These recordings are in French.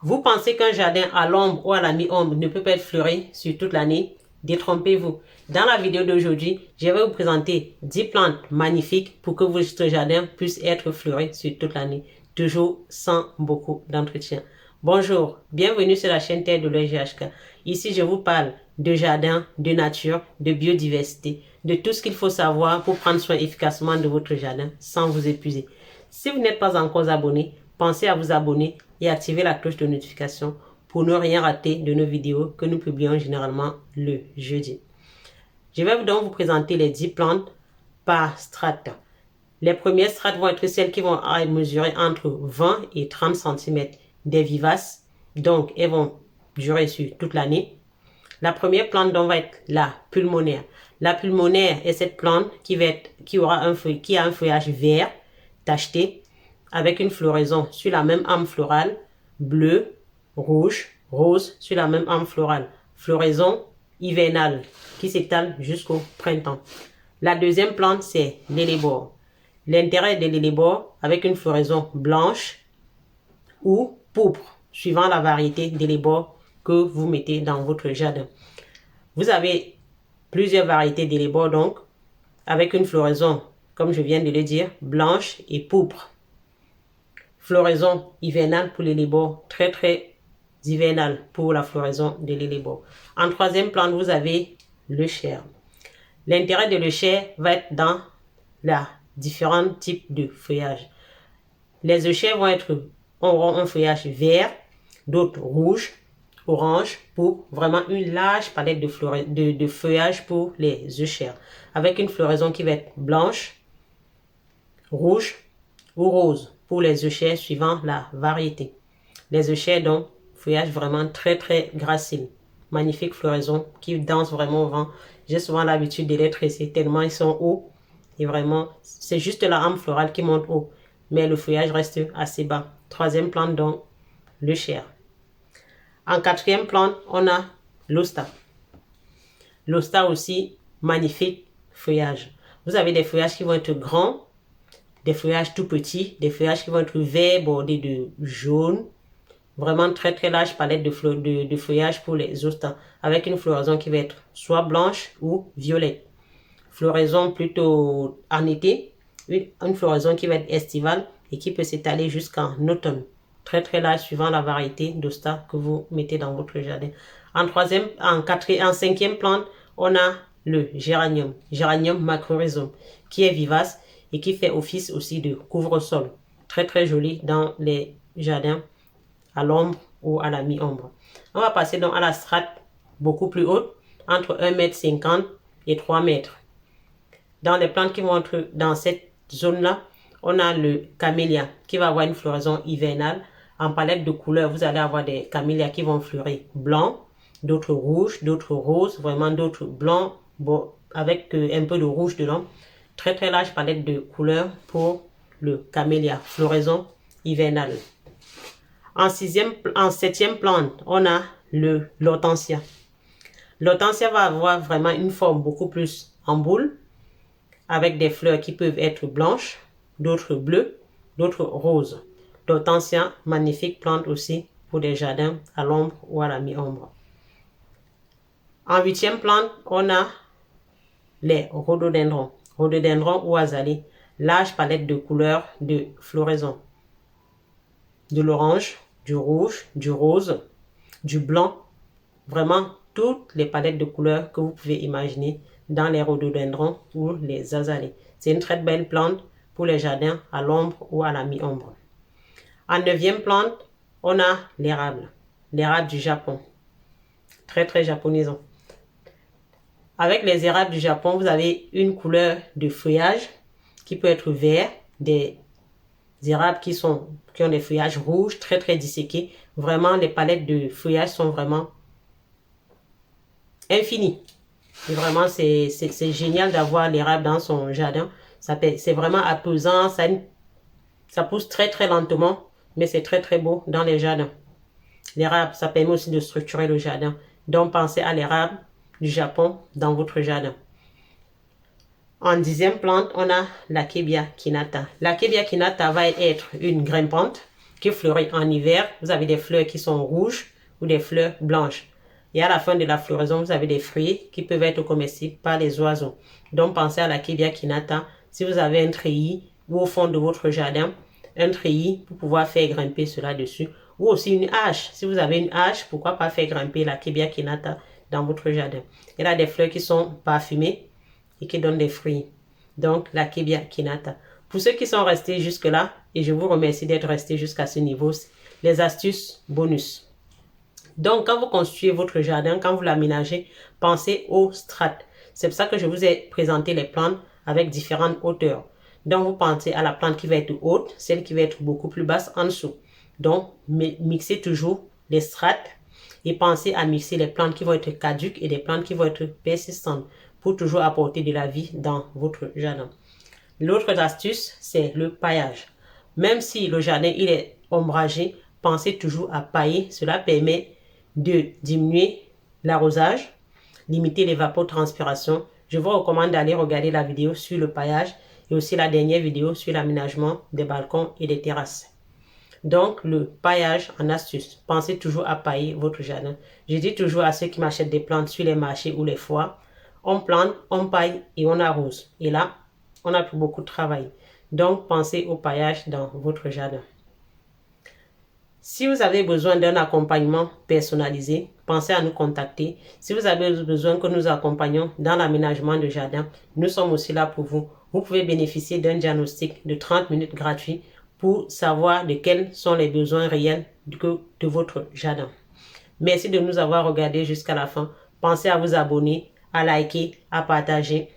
Vous pensez qu'un jardin à l'ombre ou à la mi-ombre ne peut pas être fleuri sur toute l'année? Détrompez-vous. Dans la vidéo d'aujourd'hui, je vais vous présenter 10 plantes magnifiques pour que votre jardin puisse être fleuri sur toute l'année, toujours sans beaucoup d'entretien. Bonjour, bienvenue sur la chaîne Terre de l'Œil GHK. Ici, je vous parle de jardin, de nature, de biodiversité, de tout ce qu'il faut savoir pour prendre soin efficacement de votre jardin sans vous épuiser. Si vous n'êtes pas encore abonné, pensez à vous abonner et activer la cloche de notification pour ne rien rater de nos vidéos que nous publions généralement le jeudi. Je vais donc vous présenter les 10 plantes par strate. Les premières strates vont être celles qui vont mesurer entre 20 et 30 cm, des vivaces, donc elles vont durer sur toute l'année. La première plante donc va être la pulmonaire. La pulmonaire est cette plante qui a un feuillage vert tacheté avec une floraison sur la même âme florale, bleu, rouge, rose sur la même âme florale. Floraison hivernale qui s'étale jusqu'au printemps. La deuxième plante, c'est l'hellebore. L'intérêt de l'hellebore avec une floraison blanche ou pourpre, suivant la variété d'hellebore que vous mettez dans votre jardin. Vous avez plusieurs variétés d'hellebore donc, avec une floraison, comme je viens de le dire, blanche et pourpre. Floraison hivernale pour l'hellebore, très hivernale pour la floraison de l'hellebore. En troisième plante, vous avez le chêne. L'intérêt de le chêne va être dans les différents types de feuillage. Les œillets auront un feuillage vert, d'autres rouges, orange, pour vraiment une large palette de feuillage pour les œillets, avec une floraison qui va être blanche, rouge ou rose pour les œillets suivant la variété. Les œillets donc, feuillage vraiment très gracile. Magnifique floraison qui danse vraiment au vent. J'ai souvent l'habitude de les tresser tellement ils sont hauts. Et vraiment, c'est juste la rame florale qui monte haut. Mais le feuillage reste assez bas. Troisième plante donc, le chêne. En quatrième plante, on a l'hosta. L'hosta aussi, magnifique feuillage. Vous avez des feuillages qui vont être grands, des feuillages tout petits, des feuillages qui vont être verts bordés de jaune. Vraiment très large palette de feuillage pour les hostas, avec une floraison qui va être soit blanche ou violette. Floraison plutôt en été, une floraison qui va être estivale et qui peut s'étaler jusqu'en automne. Très large suivant la variété d'hosta que vous mettez dans votre jardin. En cinquième plante, on a le géranium, Géranium macrorhizome, qui est vivace et qui fait office aussi de couvre-sol. Très joli dans les jardins à l'ombre ou à la mi-ombre. On va passer donc à la strate beaucoup plus haute, entre 1,50 m et 3 m. Dans les plantes qui vont être dans cette zone-là, on a le camélia qui va avoir une floraison hivernale. En palette de couleurs, vous allez avoir des camélias qui vont fleurir blanc, d'autres rouges, d'autres roses, vraiment d'autres blancs, bon, avec un peu de rouge dedans. Très large palette de couleurs pour le camélia, floraison hivernale. En septième plante, on a l'hortensia. L'hortensia va avoir vraiment une forme beaucoup plus en boule, avec des fleurs qui peuvent être blanches, d'autres bleues, d'autres roses. L'hortensia, magnifique plante aussi pour des jardins à l'ombre ou à la mi-ombre. En huitième plante, on a les rhododendrons. Rhododendrons ou azalées, large palette de couleurs de floraison. De l'orange, du rouge, du rose, du blanc, vraiment toutes les palettes de couleurs que vous pouvez imaginer dans les rhododendrons ou les azalées. C'est une très belle plante pour les jardins à l'ombre ou à la mi-ombre. En neuvième plante, on a l'érable du Japon, très japonisant. Avec les érables du Japon, vous avez une couleur de feuillage qui peut être vert, des érables qui ont des feuillages rouges, très disséqués. Vraiment, les palettes de feuillage sont vraiment infinies. Et vraiment, c'est génial d'avoir l'érable dans son jardin. C'est vraiment apaisant, ça pousse très lentement, mais c'est très beau dans les jardins. L'érable, ça permet aussi de structurer le jardin. Donc, pensez à l'érable du Japon dans votre jardin. En dixième plante, on a l'Akebia kinata. L'Akebia kinata va être une grimpante qui fleurit en hiver, vous avez des fleurs qui sont rouges ou des fleurs blanches. Et à la fin de la floraison, vous avez des fruits qui peuvent être comestibles par les oiseaux. Donc, pensez à la Kebia Kinata. Si vous avez un treillis ou au fond de votre jardin, un treillis pour pouvoir faire grimper cela dessus. Ou aussi une hache. Si vous avez une hache, pourquoi pas faire grimper la Kebia Kinata dans votre jardin. Elle a des fleurs qui sont parfumées et qui donnent des fruits. Donc, la Kebia Kinata. Pour ceux qui sont restés jusque-là, et je vous remercie d'être restés jusqu'à ce niveau, les astuces bonus. Donc, quand vous construisez votre jardin, quand vous l'aménagez, pensez aux strates. C'est pour ça que je vous ai présenté les plantes avec différentes hauteurs. Donc, vous pensez à la plante qui va être haute, celle qui va être beaucoup plus basse en dessous. Donc, mixez toujours les strates et pensez à mixer les plantes qui vont être caduques et des plantes qui vont être persistantes pour toujours apporter de la vie dans votre jardin. L'autre astuce, c'est le paillage. Même si le jardin il est ombragé, pensez toujours à pailler. Cela permet de diminuer l'arrosage, limiter l'évapotranspiration. Je vous recommande d'aller regarder la vidéo sur le paillage et aussi la dernière vidéo sur l'aménagement des balcons et des terrasses. Donc, le paillage en astuce. Pensez toujours à pailler votre jardin. Je dis toujours à ceux qui m'achètent des plantes sur les marchés ou les foires, on plante, on paille et on arrose. Et là, on n'a plus beaucoup de travail. Donc, pensez au paillage dans votre jardin. Si vous avez besoin d'un accompagnement personnalisé, pensez à nous contacter. Si vous avez besoin que nous accompagnions dans l'aménagement de jardin, nous sommes aussi là pour vous. Vous pouvez bénéficier d'un diagnostic de 30 minutes gratuit pour savoir de quels sont les besoins réels de votre jardin. Merci de nous avoir regardé jusqu'à la fin. Pensez à vous abonner, à liker, à partager.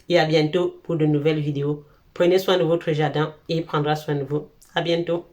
Et à bientôt pour de nouvelles vidéos. Prenez soin de votre jardin et il prendra soin de vous. À bientôt.